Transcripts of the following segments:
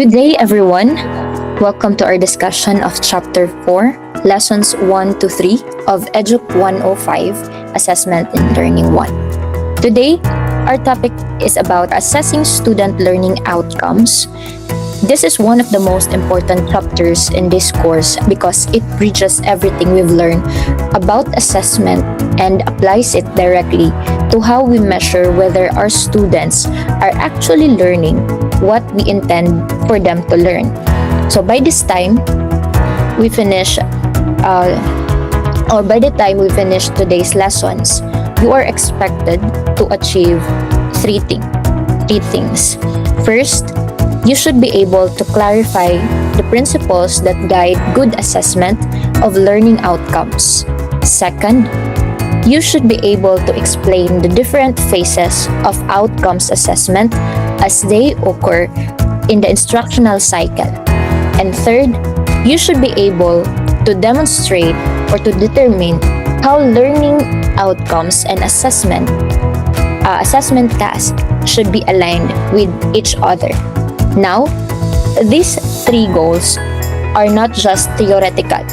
Good day, everyone. Welcome to our discussion of Chapter 4, Lessons 1 to 3 of EDUC 105, Assessment in Learning 1. Today, our topic is about assessing student learning outcomes. This is one of the most important chapters in this course because it bridges everything we've learned about assessment and applies it directly to how we measure whether our students are actually learning what we intend for them to learn. So by this time, we finish, or by the time we finish today's lessons, you are expected to achieve three things. First, you should be able to clarify the principles that guide good assessment of learning outcomes. Second, you should be able to explain the different phases of outcomes assessment as they occur in the instructional cycle. And third, you should be able to demonstrate or to determine how learning outcomes and assessment tasks should be aligned with each other. Now, these three goals are not just theoretical.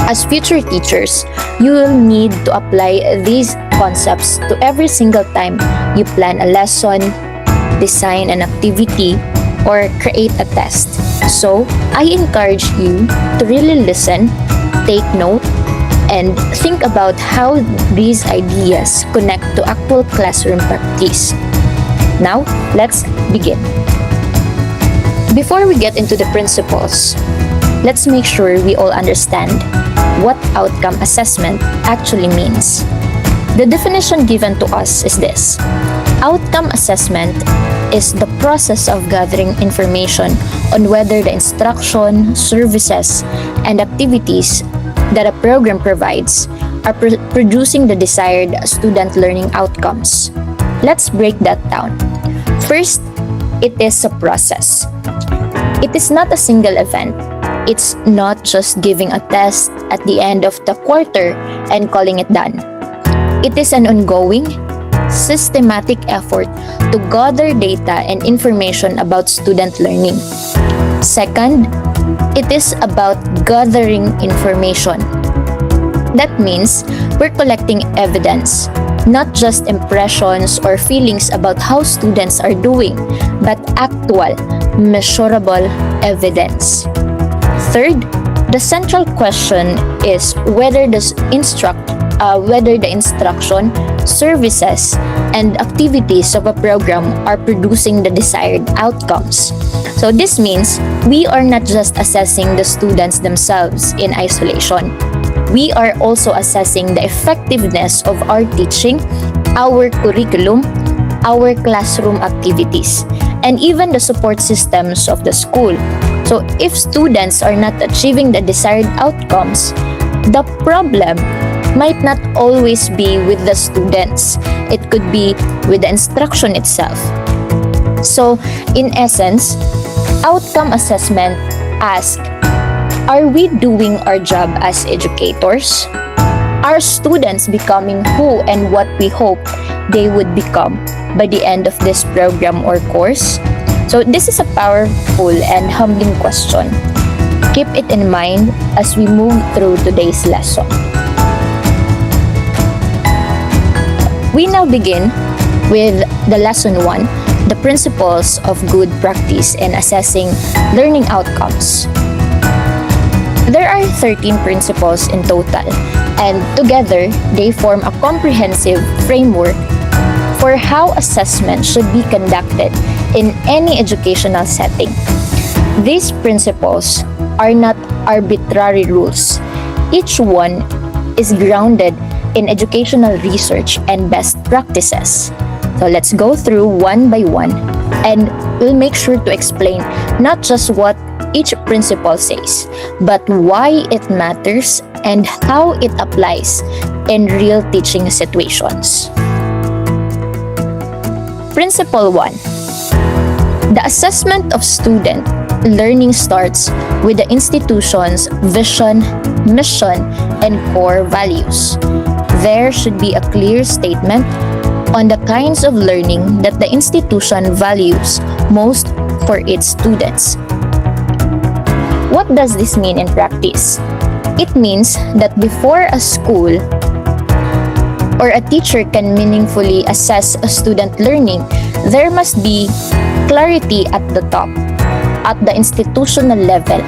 As future teachers, you will need to apply these concepts to every single time you plan a lesson, design an activity, or create a test. So, I encourage you to really listen, take note, and think about how these ideas connect to actual classroom practice. Now, let's begin. Before we get into the principles, let's make sure we all understand what outcome assessment actually means. The definition given to us is this: outcome assessment is the process of gathering information on whether the instruction, services, and activities that a program provides are producing the desired student learning outcomes. Let's break that down. First, it is a process. It is not a single event. It's not just giving a test at the end of the quarter and calling it done. It is an ongoing, systematic effort to gather data and information about student learning. Second, it is about gathering information. That means we're collecting evidence, not just impressions or feelings about how students are doing, but actual, measurable evidence. Third, the central question is whether the instruction, services, and activities of a program are producing the desired outcomes. So this means we are not just assessing the students themselves in isolation. We are also assessing the effectiveness of our teaching, our curriculum, our classroom activities, and even the support systems of the school. So if students are not achieving the desired outcomes, the problem might not always be with the students. It could be with the instruction itself. So in essence, outcome assessment asks, are we doing our job as educators? Are students becoming who and what we hope they would become by the end of this program or course? So this is a powerful and humbling question. Keep it in mind as we move through today's lesson. We now begin with the lesson 1, the principles of good practice in assessing learning outcomes. There are 13 principles in total, and together they form a comprehensive framework for how assessment should be conducted in any educational setting. These principles are not arbitrary rules. Each one is grounded in educational research and best practices. So let's go through one by one, and we'll make sure to explain not just what each principle says, but why it matters and how it applies in real teaching situations. Principle 1. The assessment of student learning starts with the institution's vision, mission, and core values. There should be a clear statement on the kinds of learning that the institution values most for its students. What does this mean in practice? It means that before a school or a teacher can meaningfully assess a student learning, there must be clarity at the top, at the institutional level,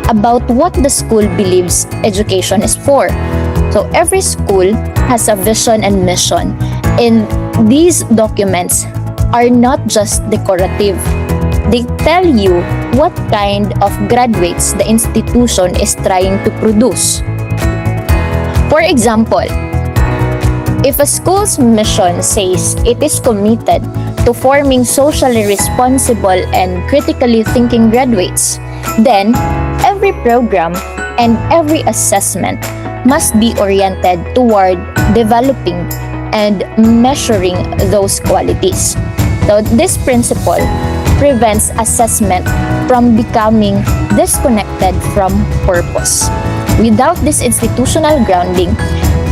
about what the school believes education is for. So every school has a vision and mission, and these documents are not just decorative. They tell you what kind of graduates the institution is trying to produce. For example, if a school's mission says it is committed to forming socially responsible and critically thinking graduates, then every program and every assessment must be oriented toward developing and measuring those qualities. So this principle prevents assessment from becoming disconnected from purpose. Without this institutional grounding,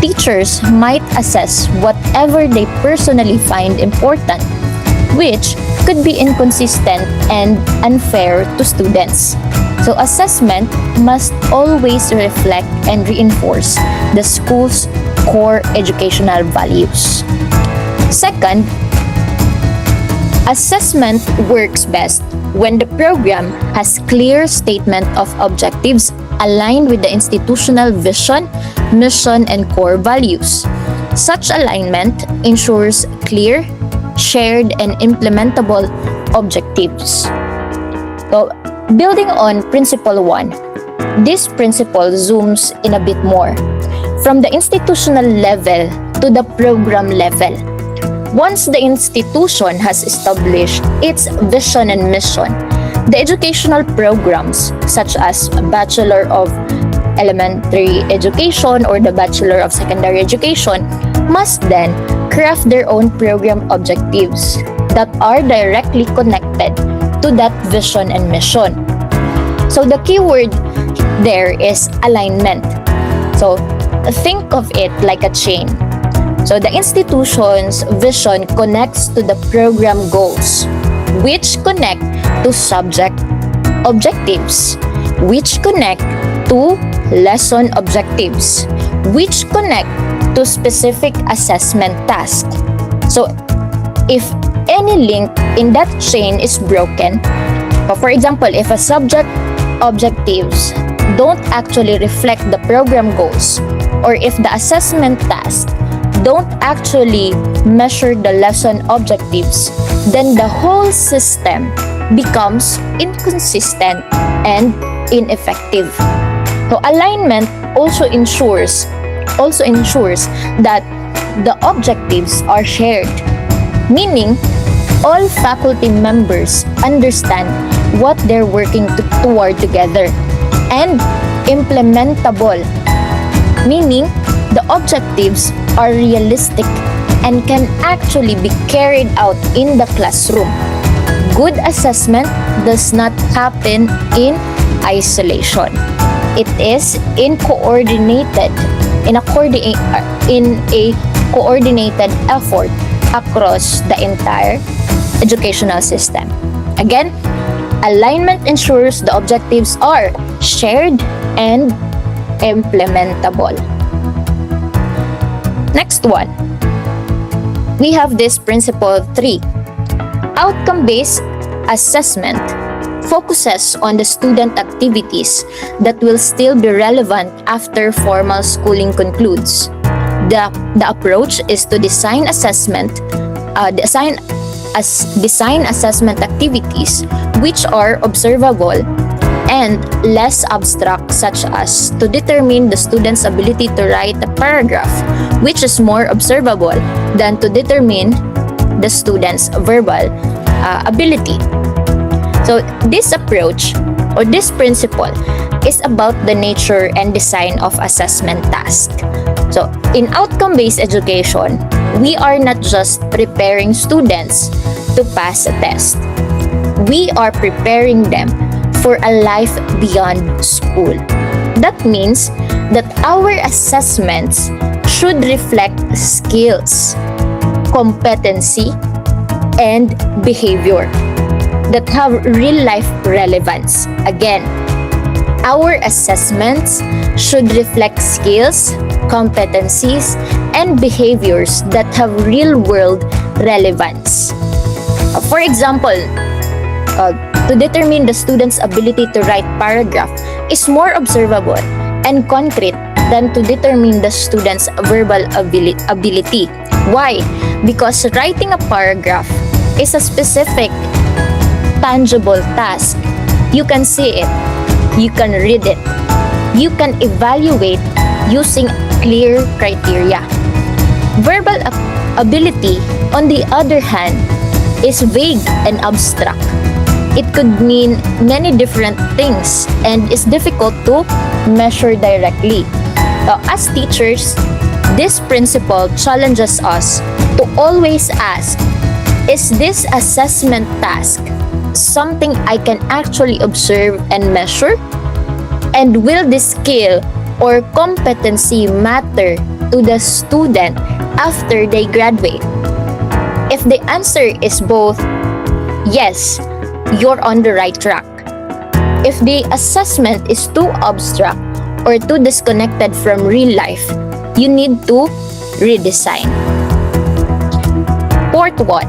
teachers might assess whatever they personally find important, which could be inconsistent and unfair to students. So assessment must always reflect and reinforce the school's core educational values. Second, assessment works best when the program has clear statement of objectives aligned with the institutional vision, mission, and core values. Such alignment ensures clear, shared, and implementable objectives. So, building on Principle 1, this principle zooms in a bit more from the institutional level to the program level. Once the institution has established its vision and mission, the educational programs such as Bachelor of Elementary Education or the Bachelor of Secondary Education must then craft their own program objectives that are directly connected to that vision and mission. So the key word there is alignment. So think of it like a chain. So the institution's vision connects to the program goals, which connect to subject objectives, which connect to lesson objectives, which connect to specific assessment tasks. So if any link in that chain is broken, for example, if a subject objectives don't actually reflect the program goals, or if the assessment task don't actually measure the lesson objectives, then the whole system becomes inconsistent and ineffective. So alignment also ensures that the objectives are shared, meaning all faculty members understand what they're working toward together, and implementable, meaning the objectives are realistic and can actually be carried out in the classroom. Good assessment does not happen in isolation. It is in a coordinated effort across the entire educational system. Again, alignment ensures the objectives are shared and implementable. Next one, we have this principle 3. Outcome-based assessment focuses on the student activities that will still be relevant after formal schooling concludes. The approach is to design assessment activities which are observable and less abstract, such as to determine the student's ability to write a paragraph, which is more observable than to determine the student's verbal ability. So this approach or this principle is about the nature and design of assessment tasks. So in outcome-based education, we are not just preparing students to pass a test. We are preparing them for a life beyond school. That means that our assessments should reflect skills, competency, and behavior. that have real life relevance. Again, our assessments should reflect skills, competencies, and behaviors that have real world relevance. For example, to determine the student's ability to write paragraph is more observable and concrete than to determine the student's verbal ability. Why? Because writing a paragraph is a specific, tangible task. You can see it, you can read it, you can evaluate using clear criteria. Verbal ability, on the other hand, is vague and abstract. It could mean many different things and is difficult to measure directly. Now, as teachers, this principle challenges us to always ask, is this assessment task something I can actually observe and measure? And will this skill or competency matter to the student after they graduate? If the answer is both, yes, you're on the right track. If the assessment is too abstract or too disconnected from real life, you need to redesign. Fourth one,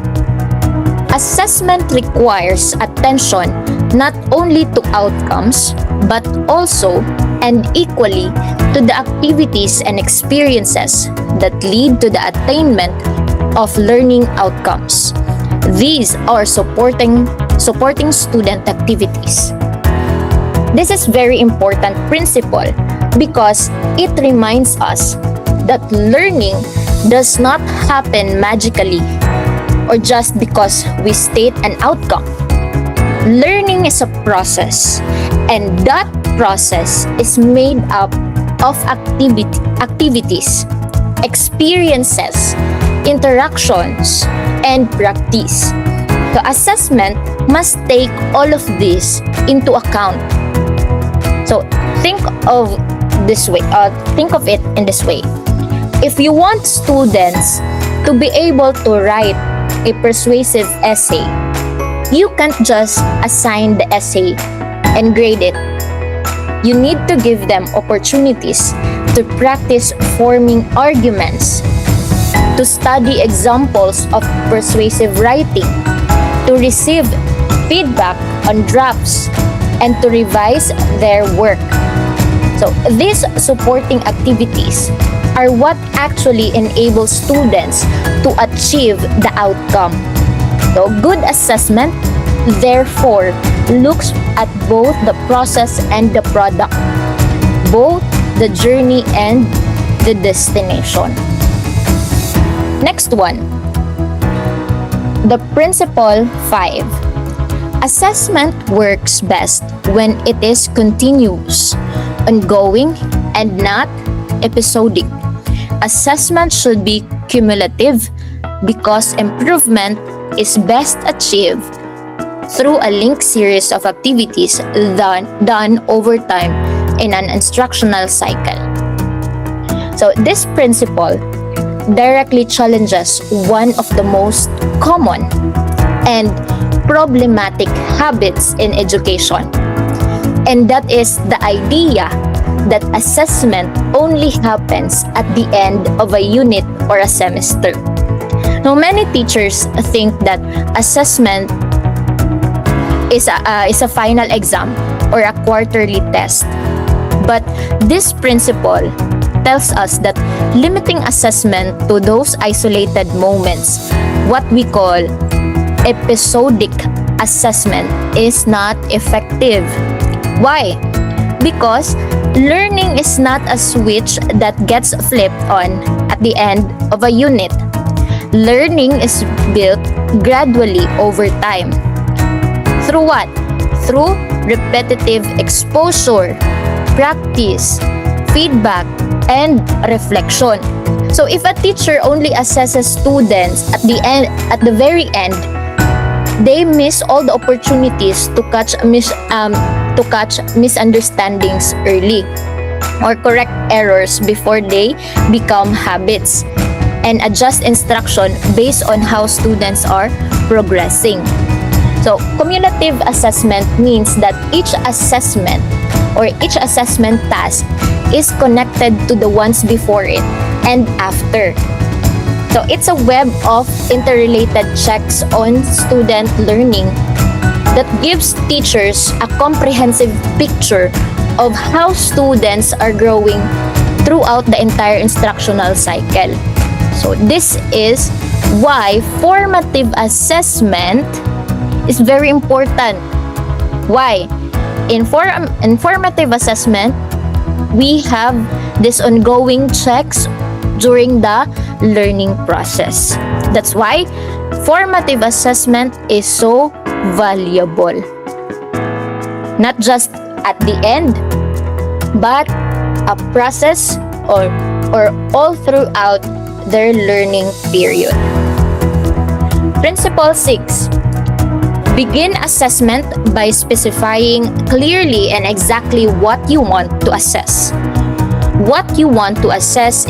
assessment requires attention not only to outcomes, but also and equally to the activities and experiences that lead to the attainment of learning outcomes. These are supporting student activities. This is very important principle because it reminds us that learning does not happen magically or just because we state an outcome. Learning is a process, and that process is made up of activities, experiences, interactions, and practice. The assessment must take all of this into account. So think of it in this way. If you want students to be able to write a persuasive essay, you can't just assign the essay and grade it. You need to give them opportunities to practice forming arguments, to study examples of persuasive writing, to receive feedback on drafts, and to revise their work. So these supporting activities are what actually enables students to achieve the outcome. So good assessment, therefore, looks at both the process and the product, both the journey and the destination. Next one, the principle 5. Assessment works best when it is continuous, ongoing, and not episodic. Assessment should be cumulative because improvement is best achieved through a linked series of activities done over time in an instructional cycle. So this principle directly challenges one of the most common and problematic habits in education, and that is the idea that assessment only happens at the end of a unit or a semester. Now, many teachers think that assessment is a final exam or a quarterly test. But this principle tells us that limiting assessment to those isolated moments, what we call episodic assessment, is not effective. Why? Because learning is not a switch that gets flipped on at the end of a unit. Learning is built gradually over time. Through what? Through repetitive exposure, practice, feedback, and reflection. So if a teacher only assesses students at the very end, they miss all the opportunities to catch misunderstandings early or correct errors before they become habits, and adjust instruction based on how students are progressing. So, cumulative assessment means that each assessment or each assessment task is connected to the ones before it and after. So, it's a web of interrelated checks on student learning that gives teachers a comprehensive picture of how students are growing throughout the entire instructional cycle. So, this is why formative assessment is very important. Why? In formative assessment, we have this ongoing checks during the learning process. That's why formative assessment is so valuable. Not just at the end, but a process or all throughout their learning period. Principle 6. Begin assessment by specifying clearly and exactly what you want to assess. What you want to assess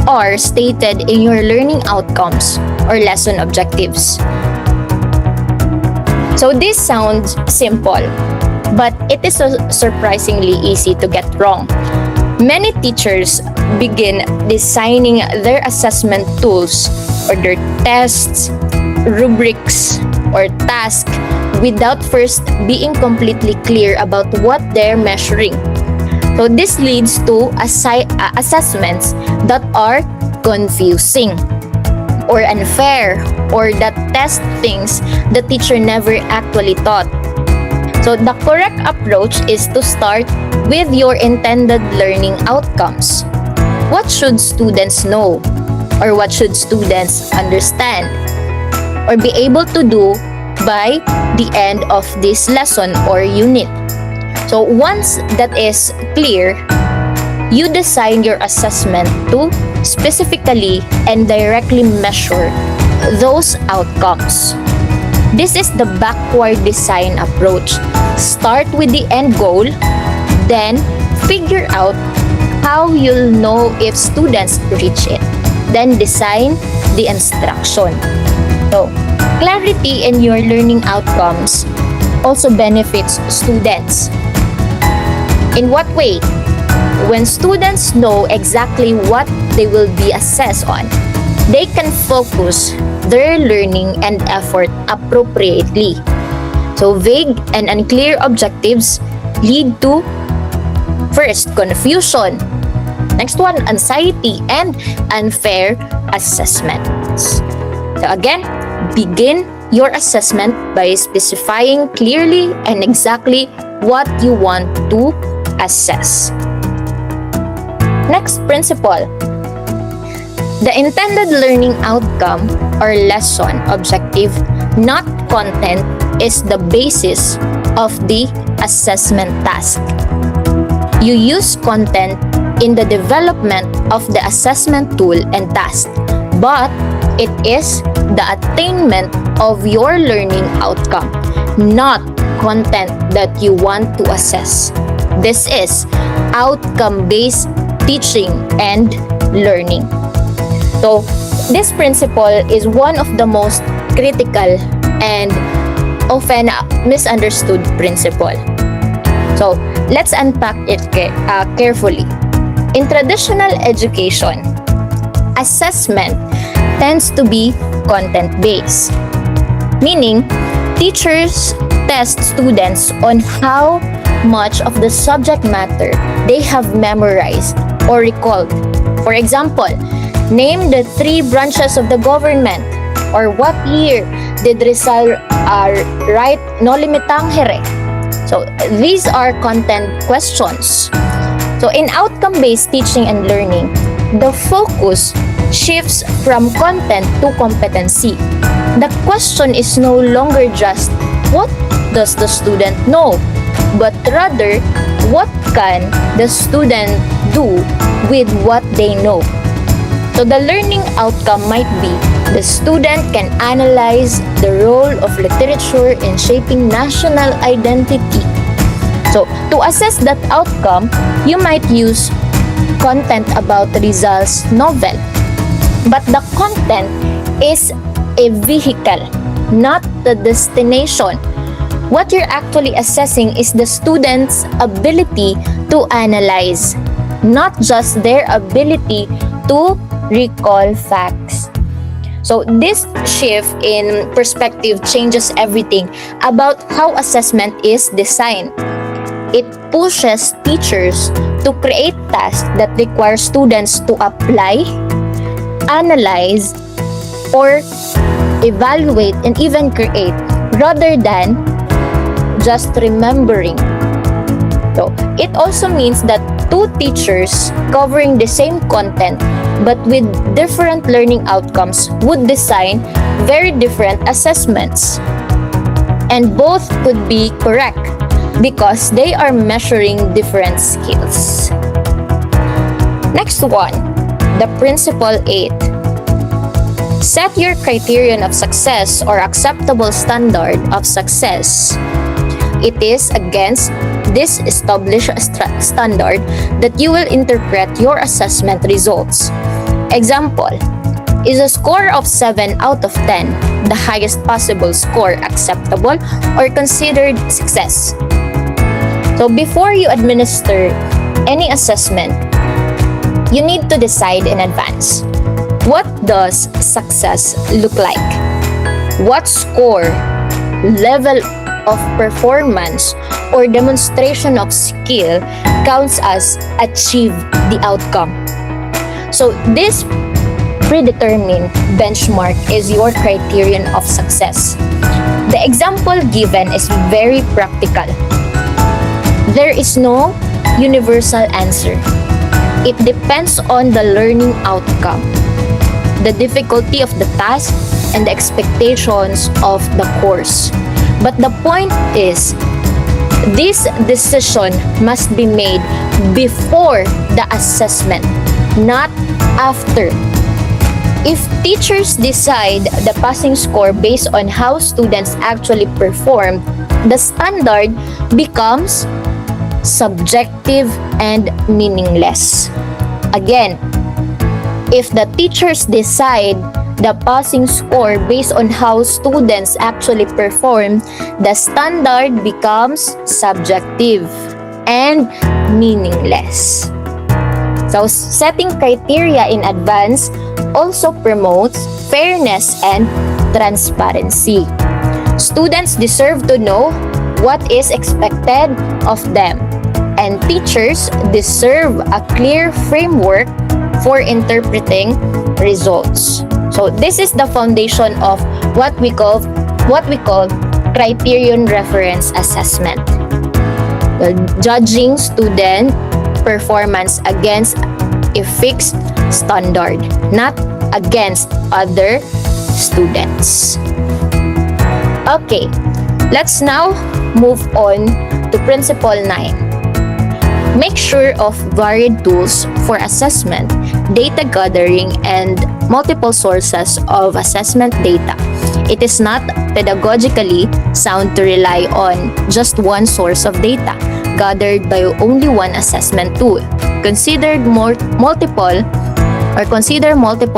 are stated in your learning outcomes or lesson objectives. So this sounds simple, but it is surprisingly easy to get wrong. Many teachers begin designing their assessment tools or their tests, rubrics, or tasks without first being completely clear about what they're measuring. So this leads to assessments that are confusing or unfair, or that test things the teacher never actually taught. So the correct approach is to start with your intended learning outcomes. What should students know? Or what should students understand? Or be able to do by the end of this lesson or unit? So once that is clear, you design your assessment to specifically and directly measure those outcomes. This is the backward design approach. Start with the end goal, then figure out how you'll know if students reach it. Then design the instruction. So, clarity in your learning outcomes also benefits students. In what way? When students know exactly what they will be assessed on, they can focus their learning and effort appropriately. So vague and unclear objectives lead to, first, confusion. Next one, anxiety and unfair assessments. So again, begin your assessment by specifying clearly and exactly what you want to assess. Next principle. The intended learning outcome or lesson objective, not content, is the basis of the assessment task. You use content in the development of the assessment tool and task, but it is the attainment of your learning outcome, not content that you want to assess. This is outcome-based teaching and learning. So, this principle is one of the most critical and often misunderstood principle. So, let's unpack it carefully. In traditional education, assessment tends to be content-based, meaning teachers test students on how much of the subject matter they have memorized or recalled. For example, name the 3 branches of the government, or what year did Rizal write Noli Me Tangere? So these are content questions. So in outcome-based teaching and learning, the focus shifts from content to competency. The question is no longer just what does the student know, but rather what can the student do with what they know. So the learning outcome might be the student can analyze the role of literature in shaping national identity. So to assess that outcome, you might use content about Rizal's novel. But the content is a vehicle, not the destination. What you're actually assessing is the student's ability to analyze, not just their ability to recall facts. So this shift in perspective changes everything about how assessment is designed. It pushes teachers to create tasks that require students to apply, analyze, or evaluate and even create rather than just remembering. So it also means that two teachers covering the same content but with different learning outcomes would design very different assessments. And both could be correct because they are measuring different skills. Next one, the principle 8. Set your criterion of success or acceptable standard of success. It is against this established standard that you will interpret your assessment results. Example, is a score of 7 out of 10 the highest possible score acceptable or considered success? So before you administer any assessment, you need to decide in advance. What does success look like? What score, level of performance, or demonstration of skill counts as achieve the outcome? So this predetermined benchmark is your criterion of success. The example given is very practical. There is no universal answer. It depends on the learning outcome, the difficulty of the task, and the expectations of the course. But the point is, this decision must be made before the assessment, not after. If teachers decide the passing score based on how students actually performed, the standard becomes subjective and meaningless. Again, if the teachers decide the passing score based on how students actually perform, the standard becomes subjective and meaningless. So, setting criteria in advance also promotes fairness and transparency. Students deserve to know what is expected of them, and teachers deserve a clear framework for interpreting results. So this is the foundation of what we call criterion reference assessment. Judging student performance against a fixed standard, not against other students. Okay, let's now move on to principle 9. Make sure of varied tools for assessment, data gathering, and multiple sources of assessment data. It is not pedagogically sound to rely on just one source of data gathered by only one assessment tool. Consider multiple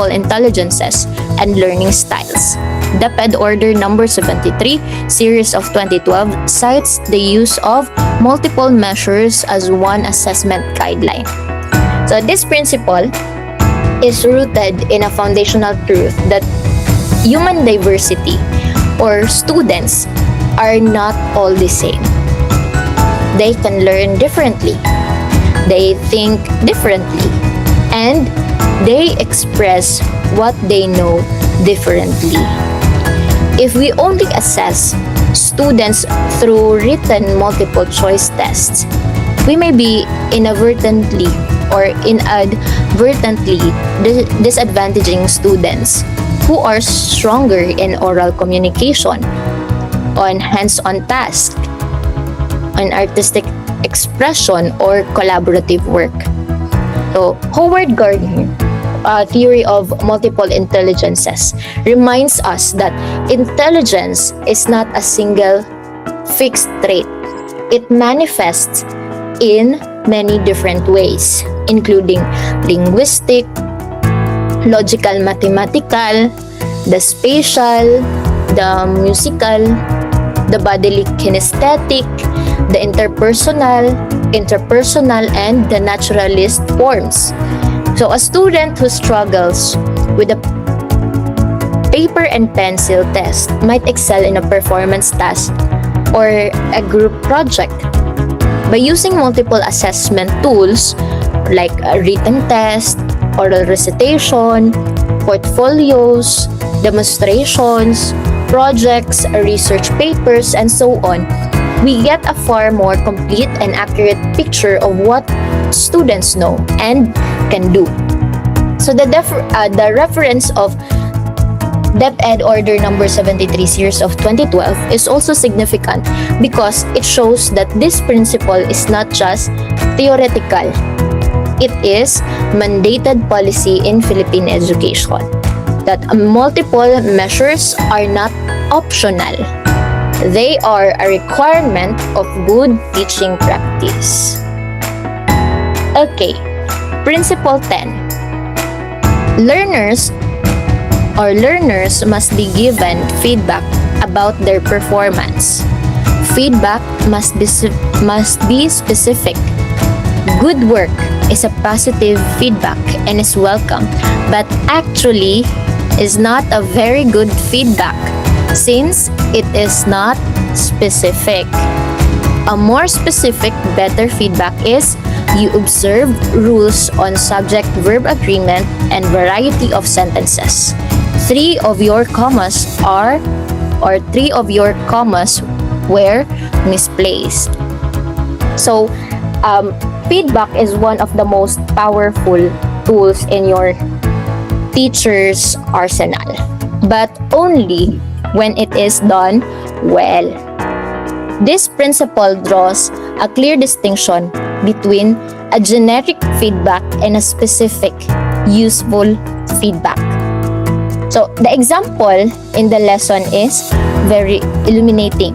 intelligences and learning styles. The PED Order number 73, series of 2012, cites the use of multiple measures as one assessment guideline. So this principle is rooted in a foundational truth that human diversity, or students, are not all the same. They can learn differently, they think differently, and they express what they know differently. If we only assess students through written multiple choice tests, we may be inadvertently disadvantaging students who are stronger in oral communication, on hands-on tasks, on artistic expression, or collaborative work. So, Howard Gardner, theory of multiple intelligences, reminds us that intelligence is not a single fixed trait. It manifests in many different ways, including linguistic, logical mathematical, the spatial, the musical, the bodily kinesthetic, the interpersonal, and the naturalist forms. So a student who struggles with a paper and pencil test might excel in a performance task or a group project. By using multiple assessment tools like a written test, oral recitation, portfolios, demonstrations, projects, research papers, and so on, we get a far more complete and accurate picture of what students know and can do. So the reference of DepEd Order number 73 series of 2012 is also significant because it shows that this principle is not just theoretical. It is mandated policy in Philippine education, that multiple measures are not optional. They are a requirement of good teaching practice. Okay, Principle 10. Learners must be given feedback about their performance. Feedback must be specific. Good work is a positive feedback and is welcome, but actually is not a very good feedback since it is not specific. A more specific, better feedback is you observe rules on subject-verb agreement and variety of sentences. Three of your commas were misplaced. So, feedback is one of the most powerful tools in your teacher's arsenal, but only when it is done well. This principle draws a clear distinction between a generic feedback and a specific, useful feedback. So, the example in the lesson is very illuminating.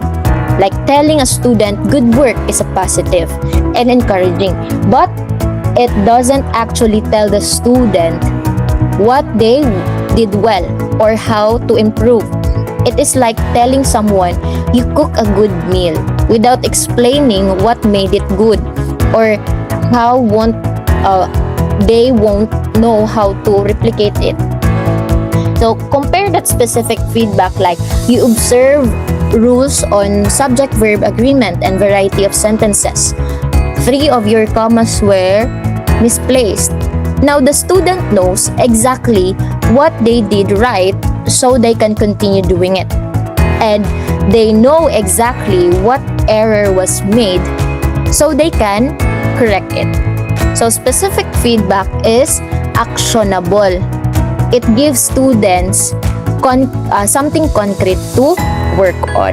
Like telling a student good work is a positive and encouraging, but it doesn't actually tell the student what they did well or how to improve. It is like telling someone you cook a good meal without explaining what made it good or how they won't know how to replicate it. So compare that specific feedback like you observe rules on subject-verb agreement and variety of sentences. Three of your commas were misplaced. Now the student knows exactly what they did right so they can continue doing it. And they know exactly what error was made so they can correct it. So specific feedback is actionable. It gives students something concrete to work on.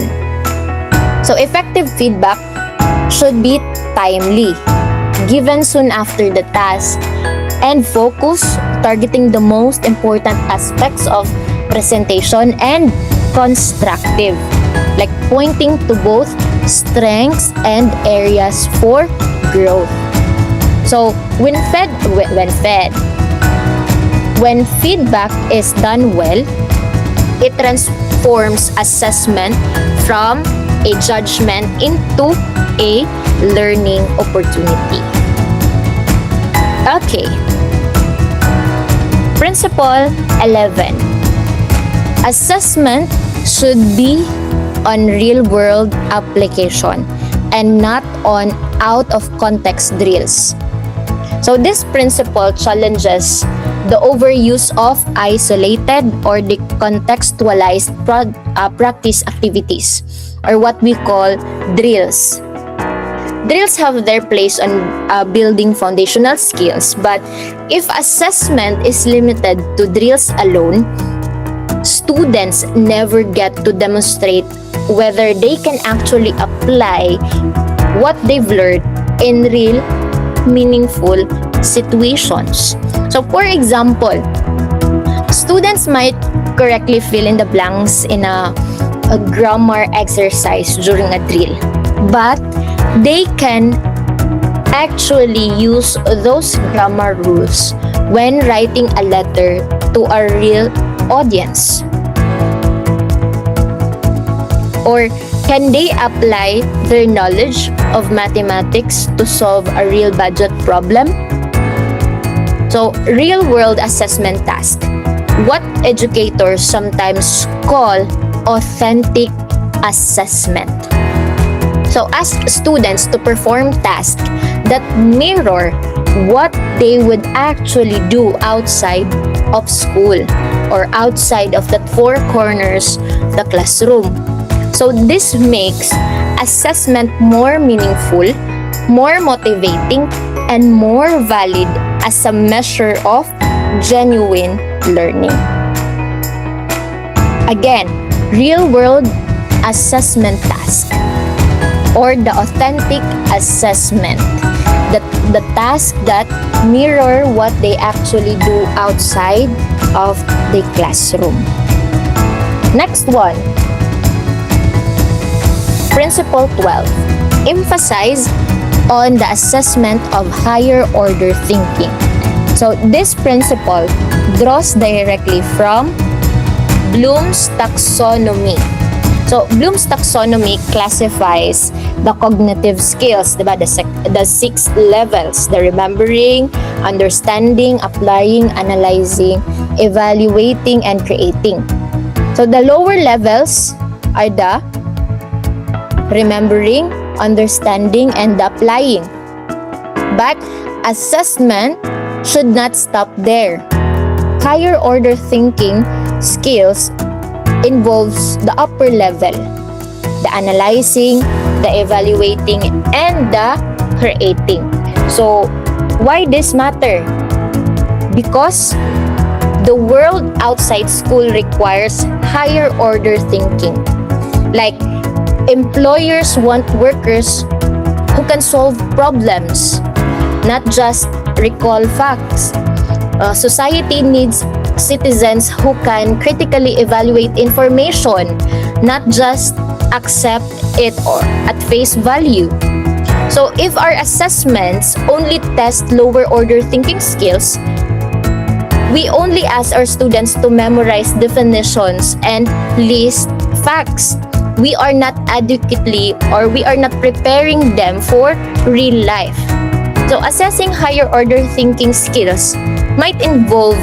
So effective feedback should be timely, given soon after the task, and focus, targeting the most important aspects of presentation, and constructive, like pointing to both strengths and areas for growth. So when feedback is done well, it transforms assessment from a judgment into a learning opportunity. Okay. Principle 11. Assessment should be on real-world application and not on out-of-context drills. So this principle challenges the overuse of isolated or decontextualized practice activities, or what we call drills. Drills have their place on building foundational skills, but if assessment is limited to drills alone, students never get to demonstrate whether they can actually apply what they've learned in real, meaningful situations. So, for example, students might correctly fill in the blanks in a grammar exercise during a drill, but they can actually use those grammar rules when writing a letter to a real audience. Or can they apply their knowledge of mathematics to solve a real budget problem? So, real-world assessment task. What educators sometimes call authentic assessment. So, ask students to perform tasks that mirror what they would actually do outside of school or outside of the four corners of the classroom. So, this makes assessment more meaningful, more motivating, and more valid as a measure of genuine learning. Again, real-world assessment task or the authentic assessment. The task that mirror what they actually do outside of the classroom. Next one. Principle 12. Emphasize on the assessment of higher order thinking. So this principle draws directly from Bloom's taxonomy. So Bloom's taxonomy classifies the cognitive skills, diba? The 6 levels: the remembering, understanding, applying, analyzing, evaluating, and creating. So the lower levels are the remembering, understanding, and applying. But assessment should not stop there. Higher order thinking skills involves the upper level, the analyzing, the evaluating, and the creating. So, why this matter? Because the world outside school requires higher order thinking. Like, employers want workers who can solve problems, not just recall facts. Society needs citizens who can critically evaluate information, not just accept it or at face value. So if our assessments only test lower order thinking skills, we only ask our students to memorize definitions and list facts. We are not adequately or we are not preparing them for real life. So assessing higher order thinking skills might involve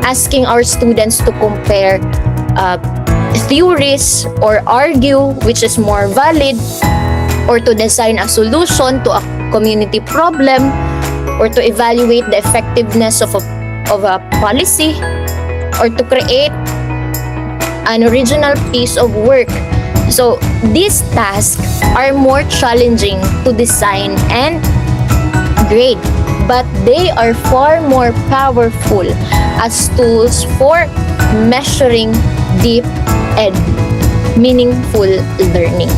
asking our students to compare theories or argue which is more valid, or to design a solution to a community problem, or to evaluate the effectiveness of a policy, or to create an original piece of work. So these tasks are more challenging to design and grade, but they are far more powerful as tools for measuring deep and meaningful learning.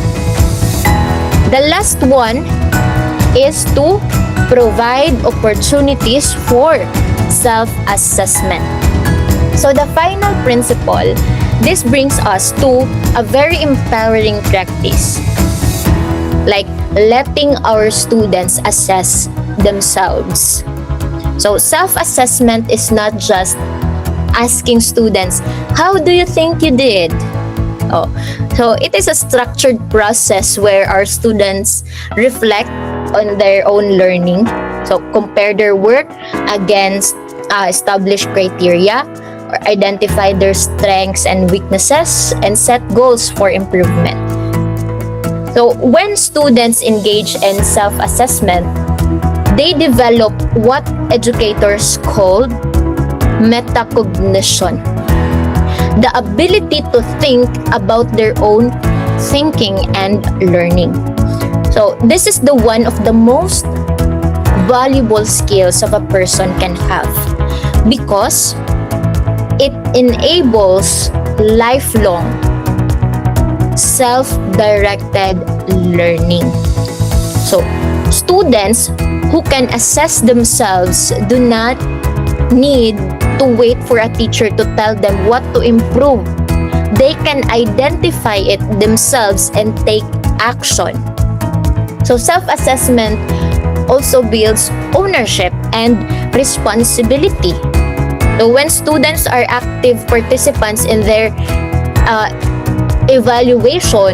The last one is to provide opportunities for self-assessment. So the final principle, this brings us to a very empowering practice, like letting our students assess themselves. So self-assessment is not just asking students, how do you think you did? So it is a structured process where our students reflect on their own learning. So compare their work against established criteria, or identify their strengths and weaknesses, and set goals for improvement. So when students engage in self-assessment, they develop what educators call metacognition, the ability to think about their own thinking and learning. So this is the one of the most valuable skills of a person can have, because it enables lifelong self-directed learning. So students who can assess themselves do not need to wait for a teacher to tell them what to improve. They can identify it themselves and take action. So self-assessment also builds ownership and responsibility. So when students are active participants in their evaluation,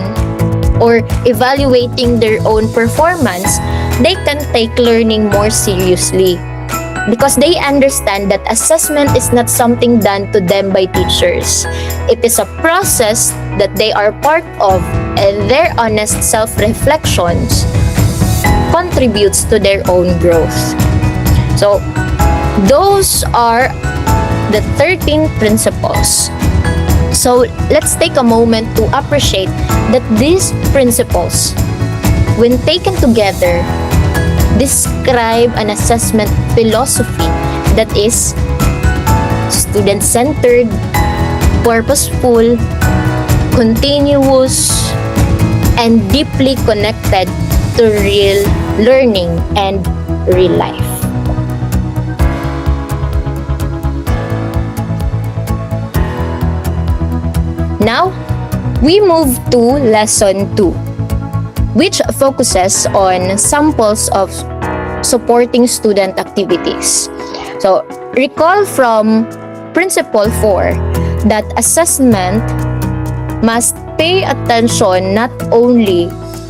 or evaluating their own performance, they can take learning more seriously because they understand that assessment is not something done to them by teachers. It is a process that they are part of, and their honest self-reflections contributes to their own growth. So, those are the 13 principles. So, let's take a moment to appreciate that these principles, when taken together, describe an assessment philosophy that is student-centered, purposeful, continuous, and deeply connected to real learning and real life. Now, we move to lesson 2, which focuses on samples of supporting student activities. So, recall from Principle 4 that assessment must pay attention not only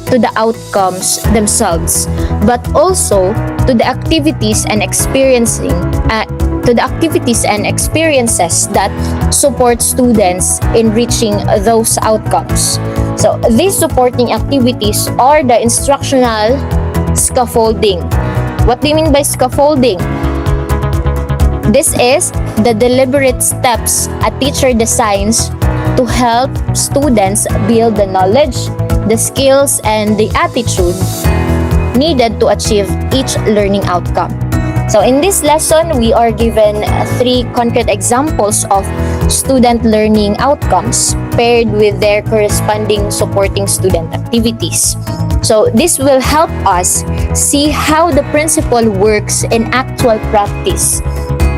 to the outcomes themselves, but also to the activities and experiences that support students in reaching those outcomes. So, these supporting activities are the instructional scaffolding. What do you mean by scaffolding? This is the deliberate steps a teacher designs to help students build the knowledge, the skills, and the attitude needed to achieve each learning outcome. So in this lesson, we are given 3 concrete examples of student learning outcomes paired with their corresponding supporting student activities. So this will help us see how the principle works in actual practice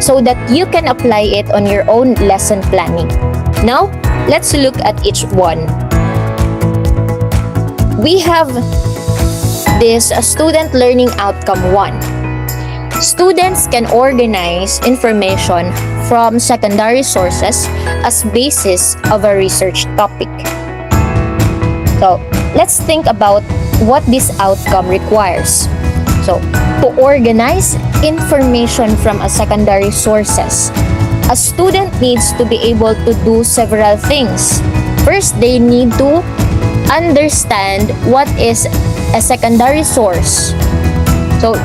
so that you can apply it on your own lesson planning. Now, let's look at each one. We have this student learning outcome 1. Students can organize information from secondary sources as basis of a research topic. So, let's think about what this outcome requires. So, to organize information from a secondary sources, a student needs to be able to do several things. First, they need to understand what is a secondary source. So,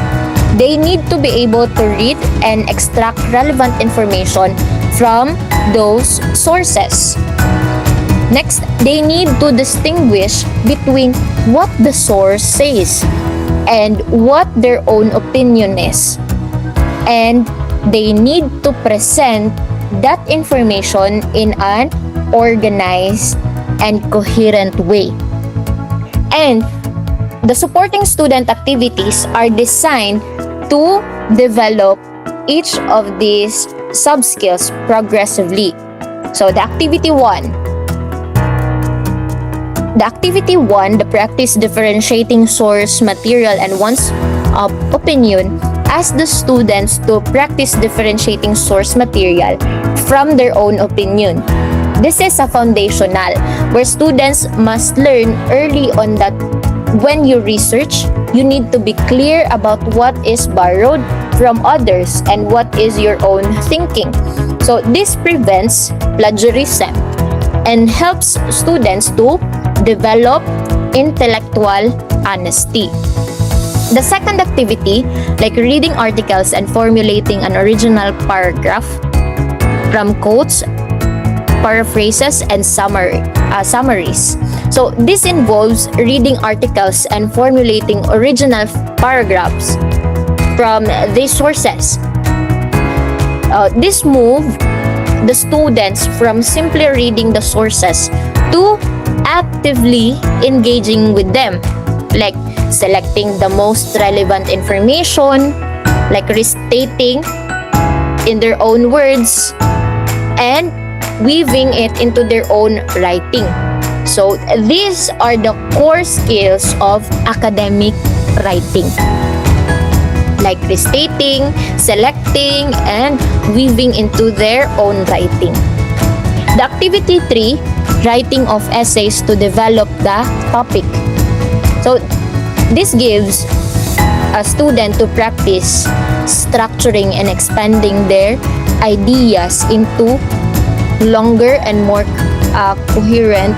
they need to be able to read and extract relevant information from those sources. Next, they need to distinguish between what the source says and what their own opinion is. And they need to present that information in an organized and coherent way. And the supporting student activities are designed to develop each of these sub-skills progressively. So the activity 1. The practice differentiating source material and one's opinion asks the students to practice differentiating source material from their own opinion. This is a foundational where students must learn early on that when you research, you need to be clear about what is borrowed from others and what is your own thinking. So this prevents plagiarism and helps students to develop intellectual honesty. The second activity, like reading articles and formulating an original paragraph from quotes, paraphrases, and summaries. So this involves reading articles and formulating original paragraphs from these sources. This move the students from simply reading the sources to actively engaging with them, like selecting the most relevant information, like restating in their own words, and weaving it into their own writing. So these are the core skills of academic writing, like restating, selecting, and weaving into their own writing. The activity 3, writing of essays to develop the topic. So this gives a student to practice structuring and expanding their ideas into longer and more coherent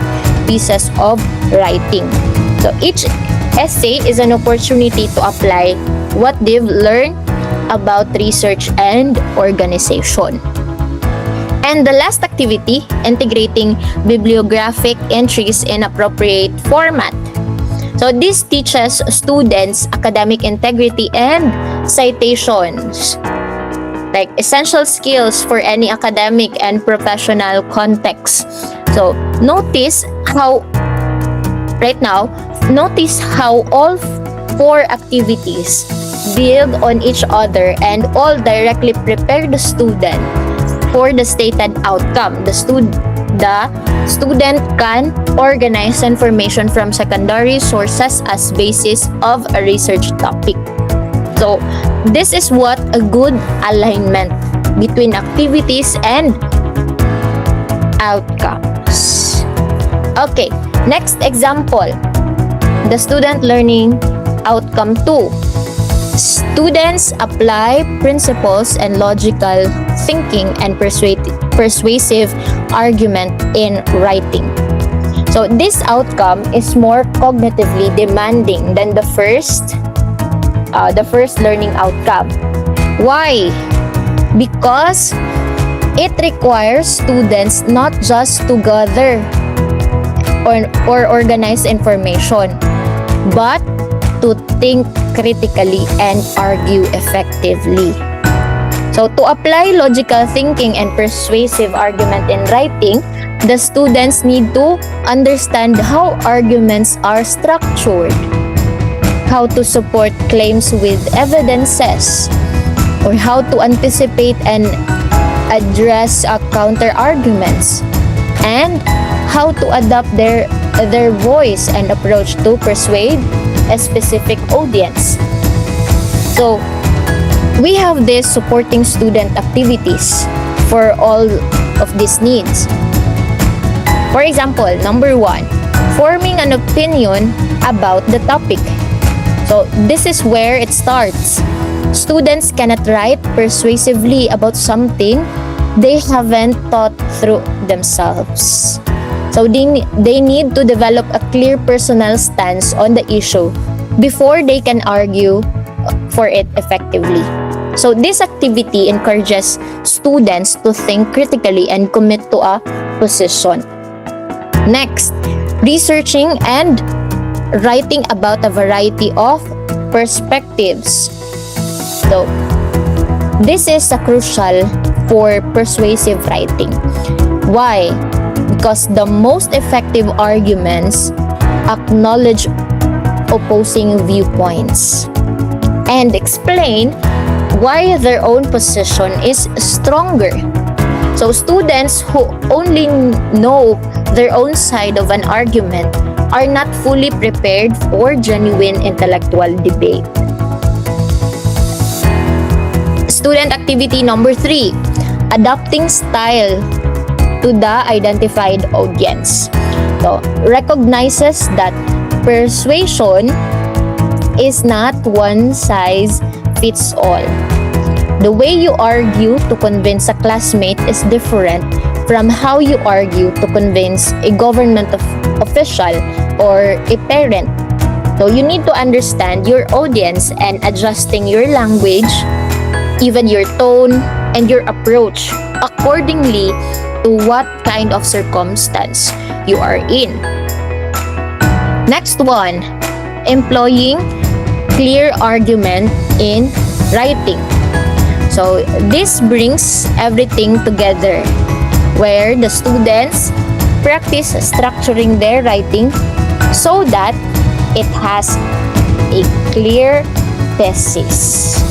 pieces of writing. So each essay is an opportunity to apply what they've learned about research and organization. And the last activity, integrating bibliographic entries in appropriate format. So this teaches students academic integrity and citations, like essential skills for any academic and professional context. So notice how all 4 activities build on each other and all directly prepare the student for the stated outcome. The student can organize information from secondary sources as basis of a research topic. So this is what a good alignment between activities and outcomes. Okay, next example, the student learning outcome 2. Students apply principles and logical thinking and persuasive argument in writing. So this outcome is more cognitively demanding than the first learning outcome. Why? Because it requires students not just to gather or organize information, but to think critically and argue effectively. So to apply logical thinking and persuasive argument in writing, the students need to understand how arguments are structured, how to support claims with evidences, or how to anticipate and address counter arguments, and how to adapt their voice and approach to persuade a specific audience. So we have these supporting student activities for all of these needs. For example, number 1, forming an opinion about the topic. So this is where it starts. Students cannot write persuasively about something they haven't thought through themselves. So they need to develop a clear personal stance on the issue before they can argue for it effectively. So this activity encourages students to think critically and commit to a position. Next, researching and writing about a variety of perspectives. So this is crucial for persuasive writing. Why? Because the most effective arguments acknowledge opposing viewpoints and explain why their own position is stronger. So students who only know their own side of an argument are not fully prepared for genuine intellectual debate. Student activity number 3, adapting style to the identified audience. So, recognizes that persuasion is not one size fits all. The way you argue to convince a classmate is different from how you argue to convince a government official or a parent. So you need to understand your audience and adjusting your language, even your tone and your approach accordingly to what kind of circumstance you are in. Next one, employing clear argument in writing. So this brings everything together where the students practice structuring their writing so that it has a clear thesis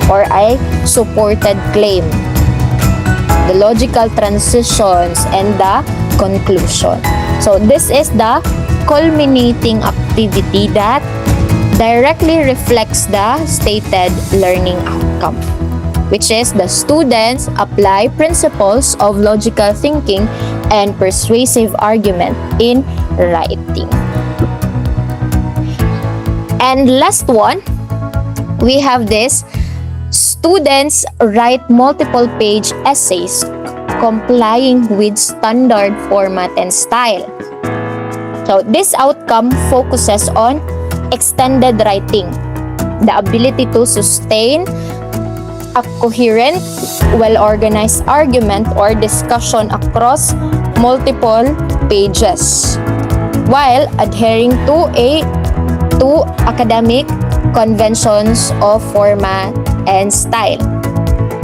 or a supported claim, the logical transitions, and the conclusion. So this is the culminating activity that directly reflects the stated learning outcome. which is the students apply principles of logical thinking and persuasive argument in writing. And last one, we have this: students write multiple page essays complying with standard format and style. So this outcome focuses on extended writing, the ability to sustain a coherent, well-organized argument or discussion across multiple pages, while adhering to academic conventions of format and style.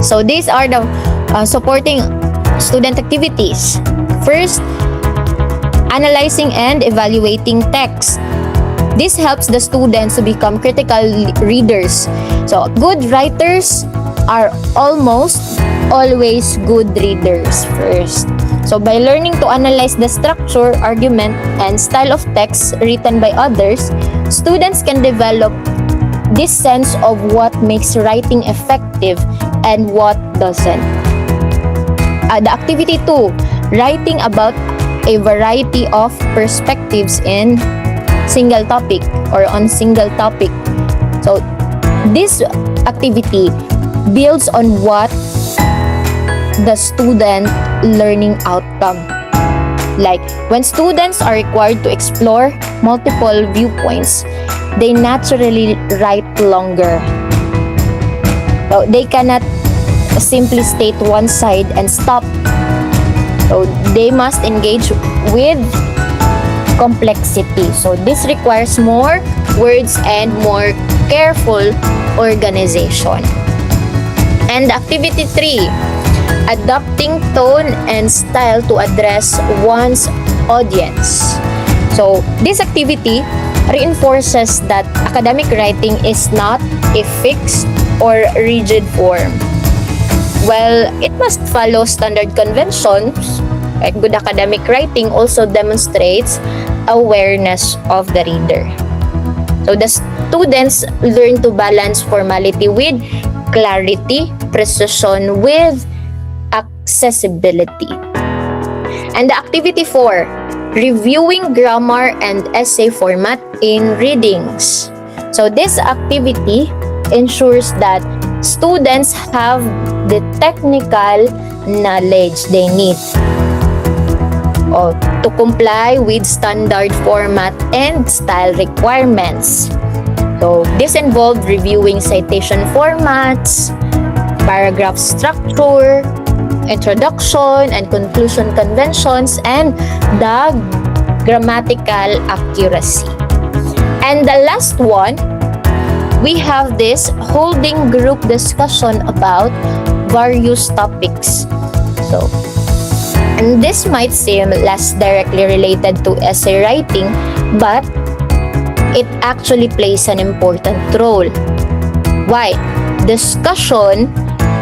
So these are the supporting student activities. First, analyzing and evaluating text. This helps the students to become critical readers. So good writers are almost always good readers first. So by learning to analyze the structure, argument, and style of text written by others, students can develop this sense of what makes writing effective and what doesn't. The activity 2, writing about a variety of perspectives in single topic or on single topic. So this activity builds on what the student learning outcome. Like when students are required to explore multiple viewpoints, they naturally write longer. So they cannot simply state one side and stop. So they must engage with complexity. So this requires more words and more careful organization. And activity 3, adapting tone and style to address one's audience. So this activity reinforces that academic writing is not a fixed or rigid form. Well, it must follow standard conventions. Like good academic writing also demonstrates awareness of the reader. So the students learn to balance formality with clarity, precision with accessibility. And the activity 4, reviewing grammar and essay format in readings. So this activity ensures that students have the technical knowledge they need to comply with standard format and style requirements. So this involved reviewing citation formats, paragraph structure, introduction and conclusion conventions, and the grammatical accuracy. And the last one, we have this holding group discussion about various topics. So, and this might seem less directly related to essay writing, but it actually plays an important role. Why? Discussion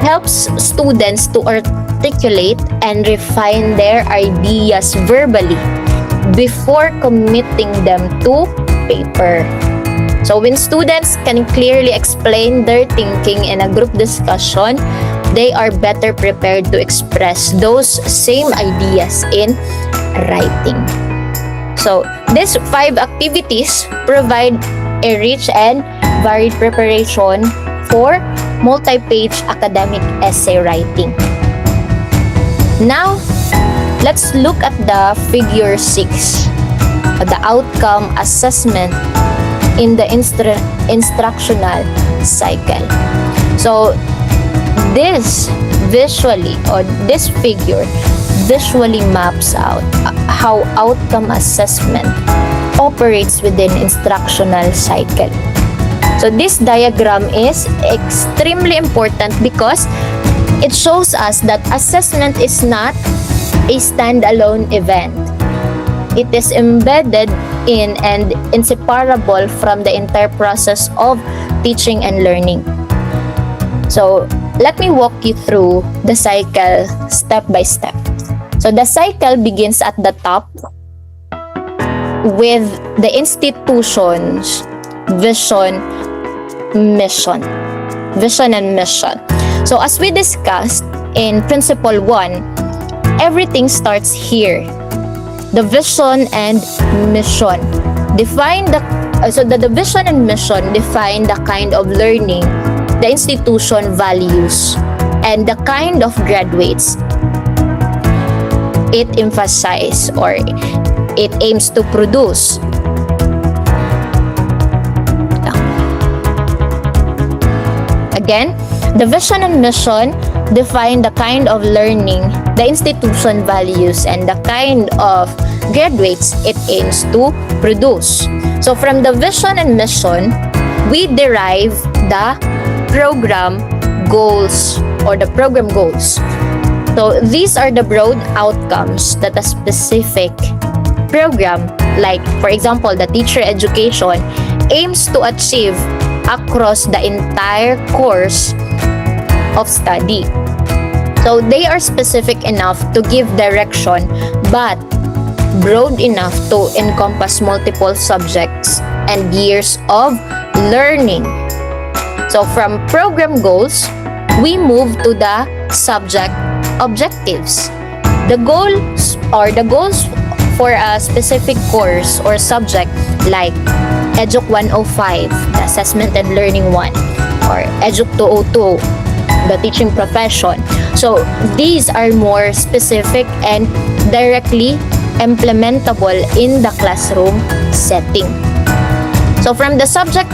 helps students to articulate and refine their ideas verbally before committing them to paper. So when students can clearly explain their thinking in a group discussion, they are better prepared to express those same ideas in writing. So these 5 activities provide a rich and varied preparation for multi-page academic essay writing. Now, let's look at the figure 6, the outcome assessment in the instructional cycle. So this figure visually maps out how outcome assessment operates within instructional cycle. So this diagram is extremely important because it shows us that assessment is not a standalone event. It is embedded in and inseparable from the entire process of teaching and learning. So let me walk you through the cycle step by step. So the cycle begins at the top with the institution's vision and mission. So as we discussed in Principle 1, everything starts here. The vision and mission. The vision and mission define the kind of learning the institution values and the kind of graduates it emphasizes or it aims to produce. Again, the vision and mission define the kind of learning the institution values and the kind of graduates it aims to produce. So from the vision and mission, we derive the program goals or the program goals. So these are the broad outcomes that a specific program, like for example the teacher education, aims to achieve across the entire course of study. So they are specific enough to give direction but broad enough to encompass multiple subjects and years of learning. So from program goals, we move to the subject objectives. The goals for a specific course or subject like EDUC 105, the Assessment and Learning 1, or EDUC 202, the teaching profession. So these are more specific and directly implementable in the classroom setting. So from the subject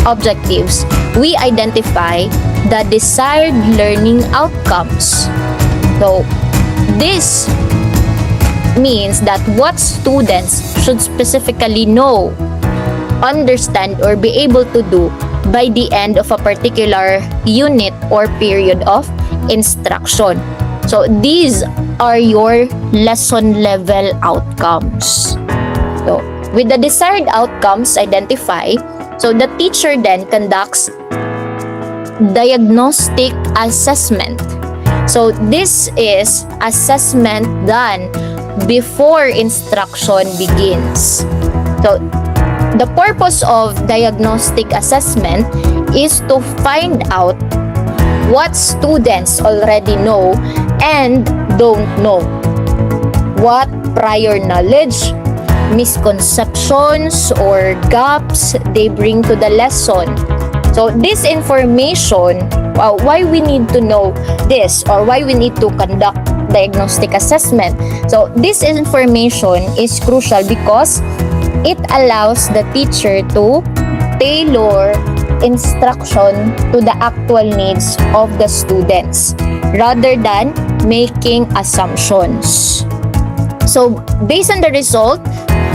objectives, we identify the desired learning outcomes. So this means that what students should specifically know, understand, or be able to do by the end of a particular unit or period of instruction. So these are your lesson level outcomes. So with the desired outcomes identified, so the teacher then conducts diagnostic assessment. So this is assessment done before instruction begins. So the purpose of diagnostic assessment is to find out what students already know and don't know, what prior knowledge, misconceptions, or gaps they bring to the lesson. So this information, why we need to know this or why we need to conduct diagnostic assessment. So this information is crucial because it allows the teacher to tailor instruction to the actual needs of the students rather than making assumptions. So based on the result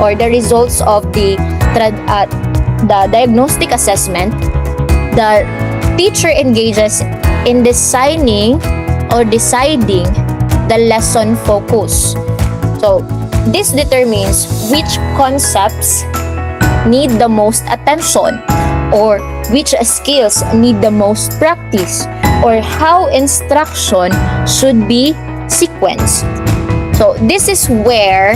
or the results of the diagnostic assessment, the teacher engages in deciding the lesson focus. So this determines which concepts need the most attention or which skills need the most practice or how instruction should be sequenced. So this is where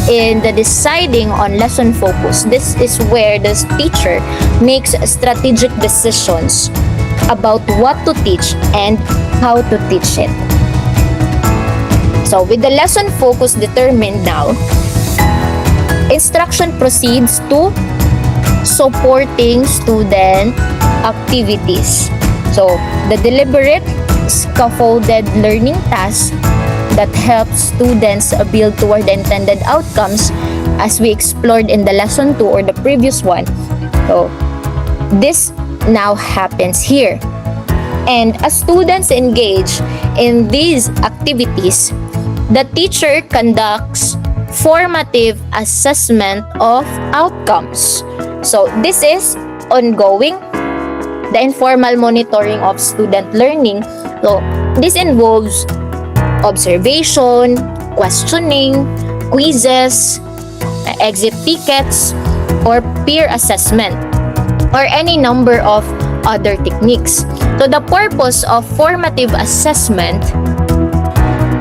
in the deciding on lesson focus, this is where the teacher makes strategic decisions about what to teach and how to teach it. So with the lesson focus determined now, instruction proceeds to supporting student activities. So the deliberate scaffolded learning task that helps students build toward the intended outcomes as we explored in the lesson 2 or the previous one. So this now happens here. And as students engage in these activities, the teacher conducts formative assessment of outcomes. So this is ongoing, the informal monitoring of student learning. So this involves observation, questioning, quizzes, exit tickets, or peer assessment, or any number of other techniques. So the purpose of formative assessment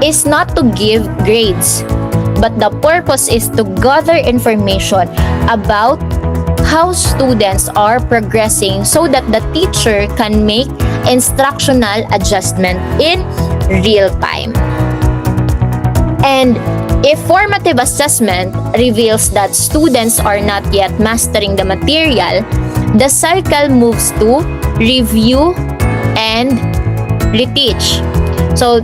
is not to give grades, but the purpose is to gather information about how students are progressing so that the teacher can make instructional adjustment in real time. And if formative assessment reveals that students are not yet mastering the material, the cycle moves to review and reteach. So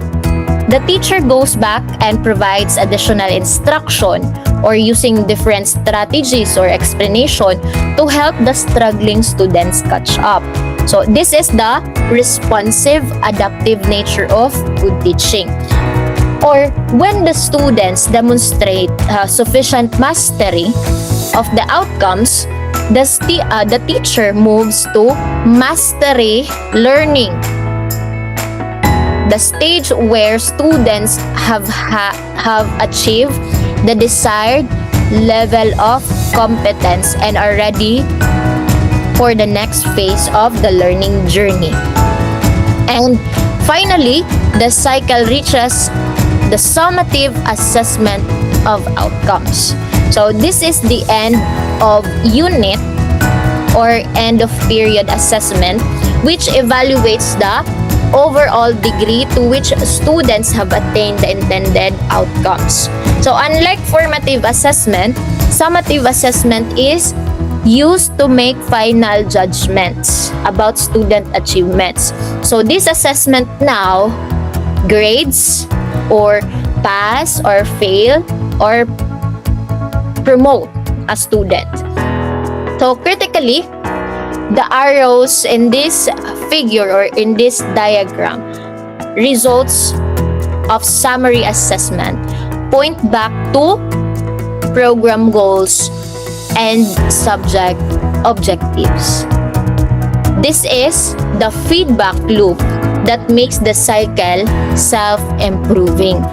the teacher goes back and provides additional instruction or using different strategies or explanation to help the struggling students catch up. So this is the responsive, adaptive nature of good teaching. Or when the students demonstrate sufficient mastery of the outcomes, the teacher moves to mastery learning, the stage where students have achieved the desired level of competence and are ready for the next phase of the learning journey. And finally, the cycle reaches the summative assessment of outcomes. So this is the end of unit or end of period assessment, which evaluates the overall degree to which students have attained the intended outcomes. So unlike formative assessment, summative assessment is used to make final judgments about student achievements. So this assessment now grades or pass or fail or promote a student. So critically, the arrows in this figure or in this diagram, results of summary assessment, point back to program goals and subject objectives. This is the feedback loop that makes the cycle self-improving.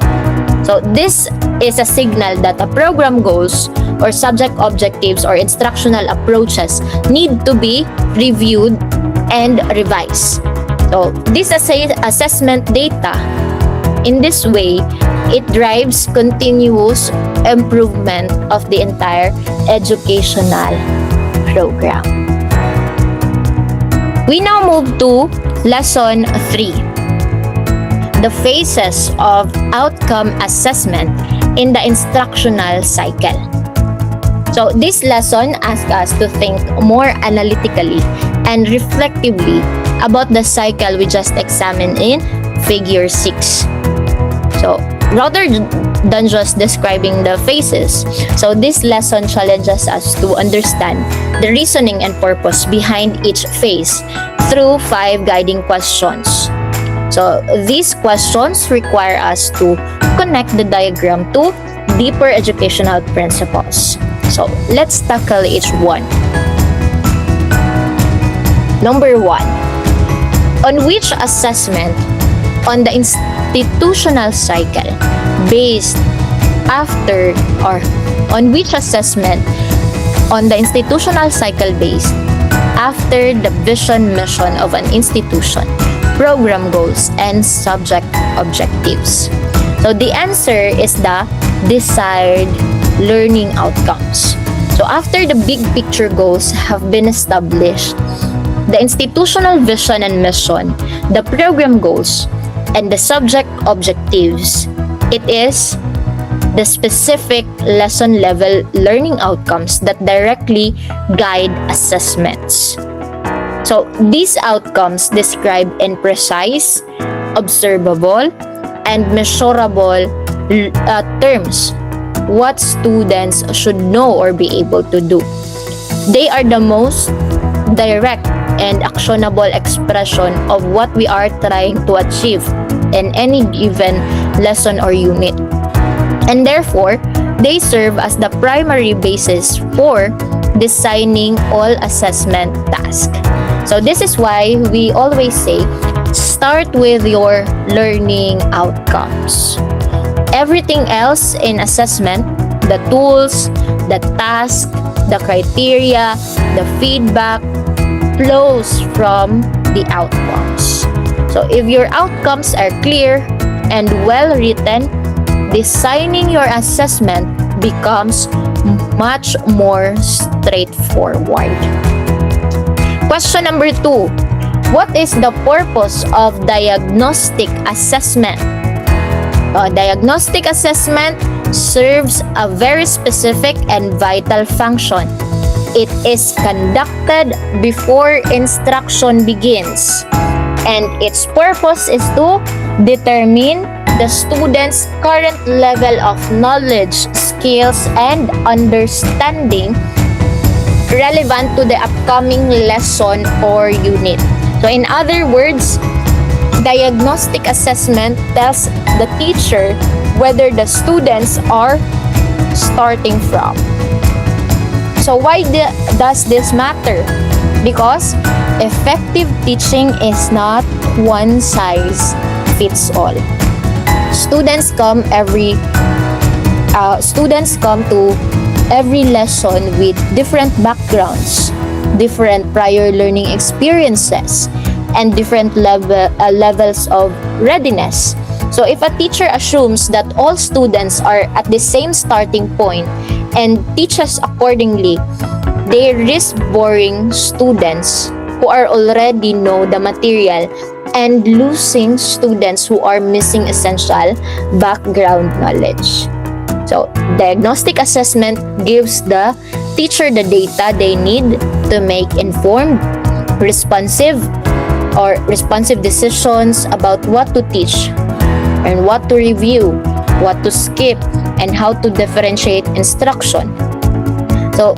So this is a signal that the program goals or subject objectives or instructional approaches need to be reviewed and revised. So this assessment data, in this way, it drives continuous improvement of the entire educational program. We now move to Lesson 3, the phases of outcome assessment in the instructional cycle. So this lesson asks us to think more analytically and reflectively about the cycle we just examined in Figure 6. So rather than just describing the phases, so this lesson challenges us to understand the reasoning and purpose behind each phase through 5 guiding questions. So these questions require us to connect the diagram to deeper educational principles. So let's tackle each one. Number 1. On which assessment on the institutional cycle based after or on which assessment on the institutional cycle based after the vision mission of an institution, program goals, and subject objectives? So the answer is the desired learning outcomes. So after the big picture goals have been established, the institutional vision and mission, the program goals, and the subject objectives, it is the specific lesson level learning outcomes that directly guide assessments. So these outcomes describe in precise, observable, and measurable terms what students should know or be able to do. They are the most direct and actionable expression of what we are trying to achieve in any given lesson or unit. And therefore, they serve as the primary basis for designing all assessment tasks. So this is why we always say, start with your learning outcomes. Everything else in assessment, the tools, the task, the criteria, the feedback, flows from the outcomes. So if your outcomes are clear and well written, designing your assessment becomes much more straightforward. Question number 2. What is the purpose of diagnostic assessment? Diagnostic assessment serves a very specific and vital function. It is conducted before instruction begins, and its purpose is to determine the student's current level of knowledge, skills, and understanding relevant to the upcoming lesson or unit. So in other words, diagnostic assessment tells the teacher whether the students are starting from. So why does this matter? Because effective teaching is not one size fits all. Students come to every lesson with different backgrounds, different prior learning experiences, and different levels of readiness. So if a teacher assumes that all students are at the same starting point and teaches accordingly, they risk boring students who are already know the material and losing students who are missing essential background knowledge. So diagnostic assessment gives the teacher the data they need to make informed, responsive decisions about what to teach and what to review, what to skip, and how to differentiate instruction. So,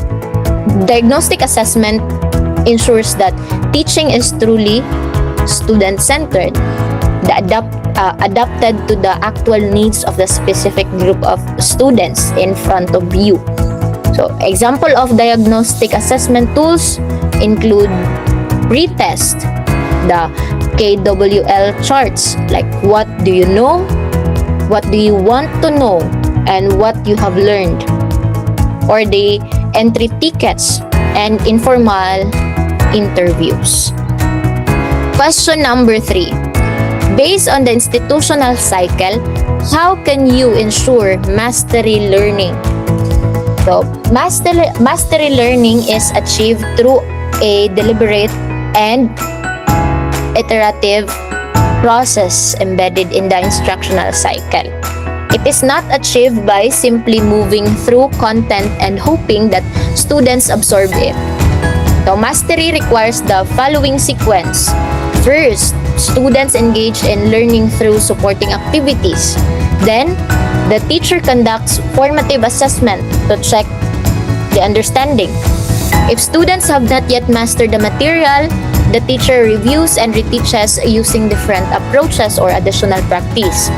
diagnostic assessment ensures that teaching is truly student-centered, adapted to the actual needs of the specific group of students in front of you. So, example of diagnostic assessment tools include pretest, the KWL charts, like what do you know, what do you want to know, and what you have learned, or the entry tickets and informal interviews. Question number 3. Based on the institutional cycle, how can you ensure mastery learning? So, mastery learning is achieved through a deliberate and iterative process embedded in the instructional cycle. It is not achieved by simply moving through content and hoping that students absorb it. So, mastery requires the following sequence. First, students engage in learning through supporting activities. Then, the teacher conducts formative assessment to check the understanding. If students have not yet mastered the material, the teacher reviews and reteaches using different approaches or additional practice.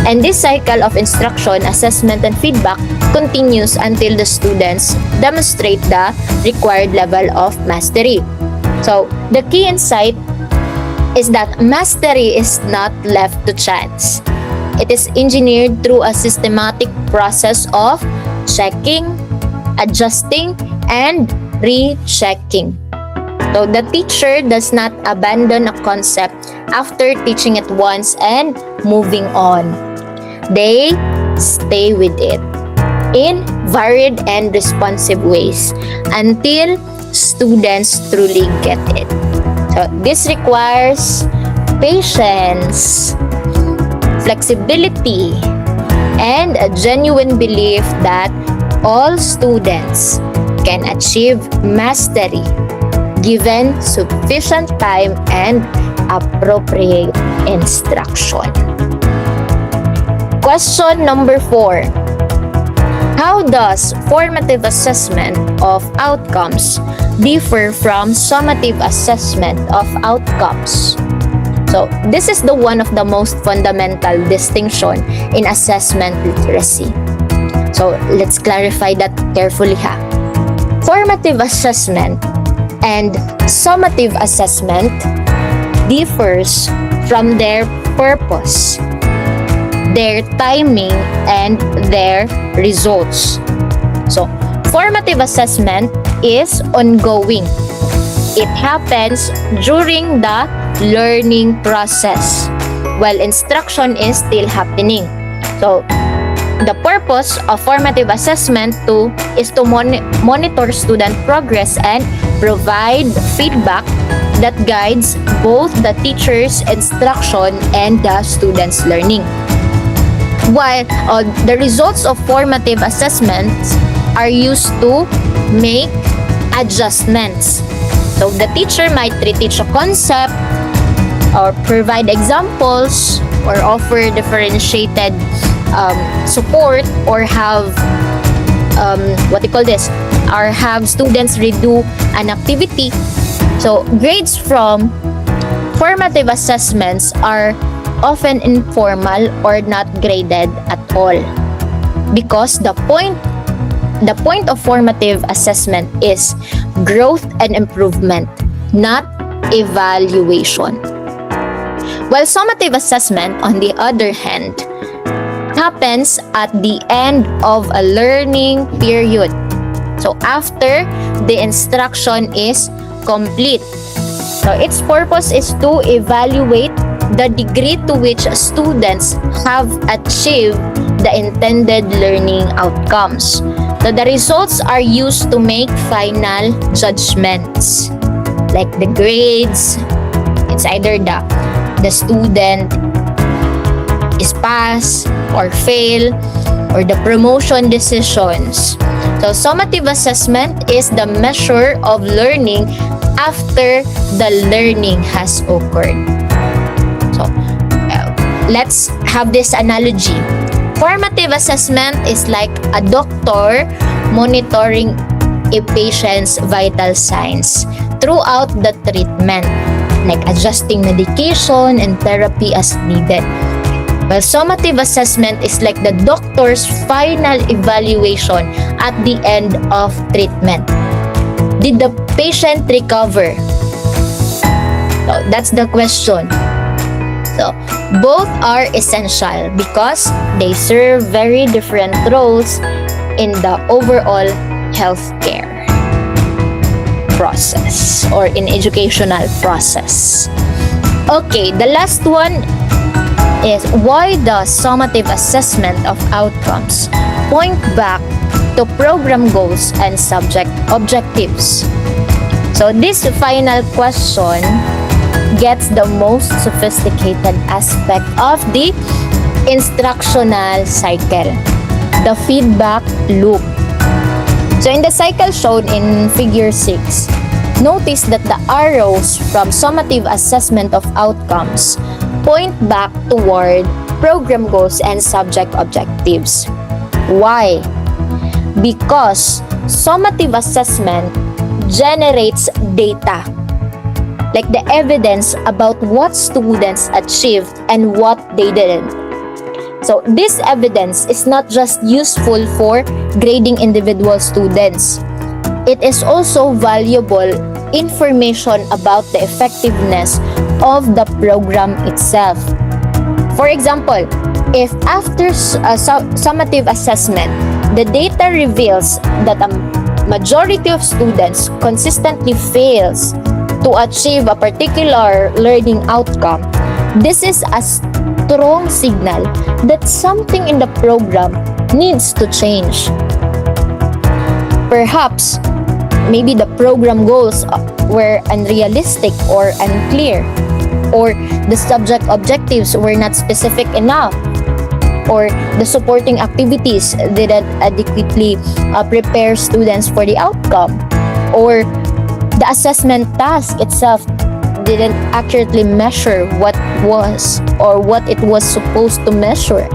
And this cycle of instruction, assessment, and feedback continues until the students demonstrate the required level of mastery. So, the key insight is that mastery is not left to chance. It is engineered through a systematic process of checking, adjusting, and rechecking. So the teacher does not abandon a concept after teaching it once and moving on. They stay with it in varied and responsive ways until students truly get it. So this requires patience, flexibility, and a genuine belief that all students can achieve mastery given sufficient time and appropriate instruction. Question number 4. How does formative assessment of outcomes differ from summative assessment of outcomes? So, this is the one of the most fundamental distinction in assessment literacy. So, let's clarify that carefully ha. Formative assessment and summative assessment differs from their purpose, their timing, and their results. So, formative assessment is ongoing. It happens during the learning process while instruction is still happening. So, The purpose of formative assessment is to monitor student progress and provide feedback that guides both the teacher's instruction and the student's learning. While the results of formative assessments are used to make adjustments. So the teacher might reteach a concept or provide examples or offer differentiated support or have or have students redo an activity. So grades from formative assessments are often informal or not graded at all, because the point of formative assessment is growth and improvement, not evaluation. While summative assessment, on the other hand, happens at the end of a learning period. So after the instruction is complete. So its purpose is to evaluate the degree to which students have achieved the intended learning outcomes. So the results are used to make final judgments, like the grades. It's either the student is pass or fail, or the promotion decisions. So summative assessment is the measure of learning after the learning has occurred. So let's have this analogy. Formative assessment is like a doctor monitoring a patient's vital signs throughout the treatment, like adjusting medication and therapy as needed. While summative assessment is like the doctor's final evaluation at the end of treatment. Did the patient recover? So that's the question. So both are essential because they serve very different roles in the overall healthcare process or in educational process. Okay, the last one is why the summative assessment of outcomes point back to program goals and subject objectives. So this final question gets the most sophisticated aspect of the instructional cycle, the feedback loop. So in the cycle shown in figure 6, notice that the arrows from summative assessment of outcomes point back toward program goals and subject objectives. Why? Because summative assessment generates data, like the evidence about what students achieved and what they didn't. So this evidence is not just useful for grading individual students. It is also valuable information about the effectiveness of the program itself. For example, if after summative assessment, the data reveals that a majority of students consistently fails to achieve a particular learning outcome, this is a strong signal that something in the program needs to change. Perhaps, maybe the program goals were unrealistic or unclear, or the subject objectives were not specific enough, or the supporting activities didn't adequately prepare students for the outcome, or the assessment task itself didn't accurately measure what was or what it was supposed to measure.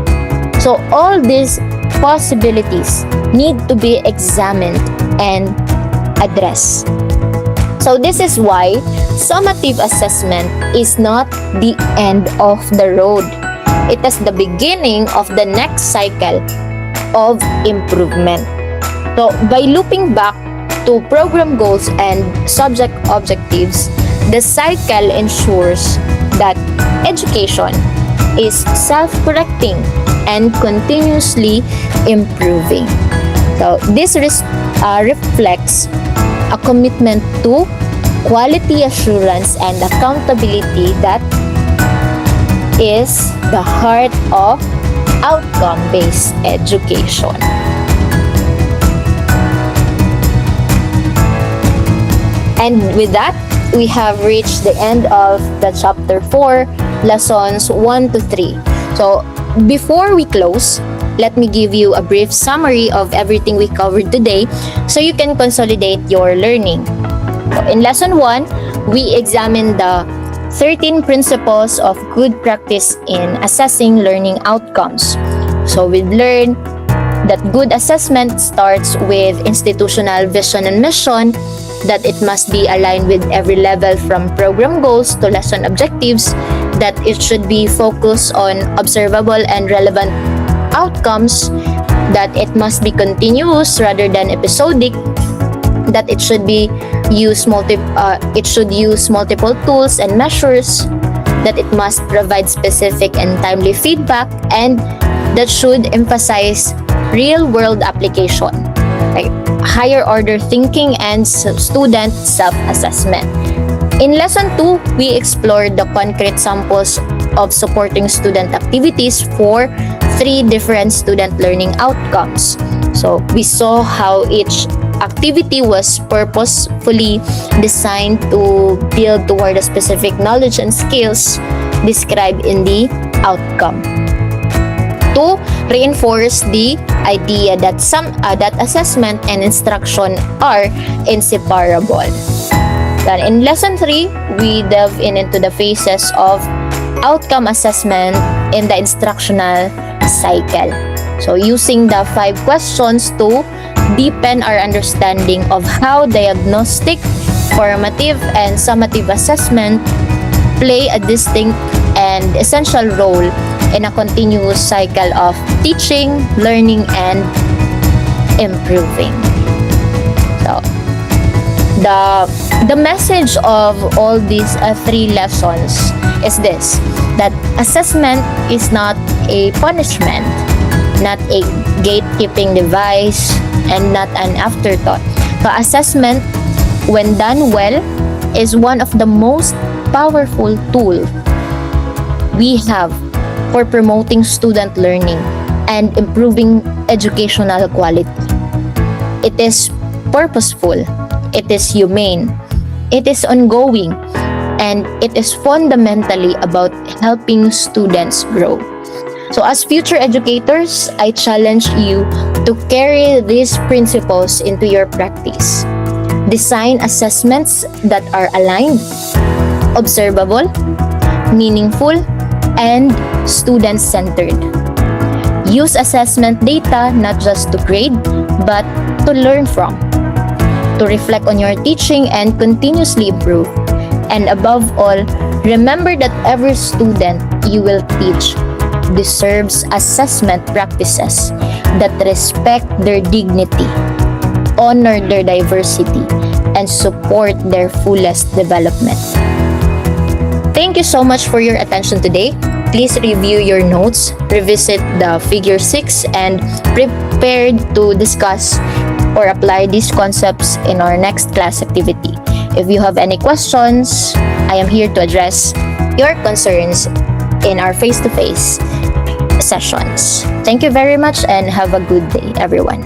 So all these possibilities need to be examined and addressed. So this is why summative assessment is not the end of the road. It is the beginning of the next cycle of improvement. So by looping back to program goals and subject objectives, the cycle ensures that education is self-correcting and continuously improving. So this reflects a commitment to quality assurance and accountability that is the heart of outcome-based education. And with that, we have reached the end of the chapter 4, lessons 1 to 3. So, before we close, let me give you a brief summary of everything we covered today so you can consolidate your learning. So, in lesson 1, we examined the 13 principles of good practice in assessing learning outcomes. So, we learned that good assessment starts with institutional vision and mission, that it must be aligned with every level from program goals to lesson objectives, that it should be focused on observable and relevant outcomes, that it must be continuous rather than episodic, that it should use multiple tools and measures, that it must provide specific and timely feedback, and that should emphasize real-world application, like higher order thinking and student self-assessment. In lesson 2, we explored the concrete samples of supporting student activities for 3 different student learning outcomes. So we saw how each activity was purposefully designed to build toward a specific knowledge and skills described in the outcome. To reinforce the idea that that assessment and instruction are inseparable. Then in lesson 3, we delve into the phases of outcome assessment in the instructional cycle. So using the 5 questions to deepen our understanding of how diagnostic, formative, and summative assessment play a distinct and essential role in a continuous cycle of teaching, learning, and improving. So, the message of all these 3 lessons is this: that assessment is not a punishment, not a gatekeeping device, and not an afterthought. So assessment, when done well, is one of the most powerful tools we have for promoting student learning and improving educational quality. It is purposeful, it is humane, it is ongoing, and it is fundamentally about helping students grow. So as future educators, I challenge you to carry these principles into your practice. Design assessments that are aligned, observable, meaningful, and student-centered. Use assessment data not just to grade, but to learn from, to reflect on your teaching and continuously improve. And above all, remember that every student you will teach deserves assessment practices that respect their dignity, honor their diversity, and support their fullest development. Thank you so much for your attention today. Please review your notes, revisit the figure 6, and prepare to discuss or apply these concepts in our next class activity. If you have any questions, I am here to address your concerns in our face-to-face sessions. Thank you very much and have a good day, everyone.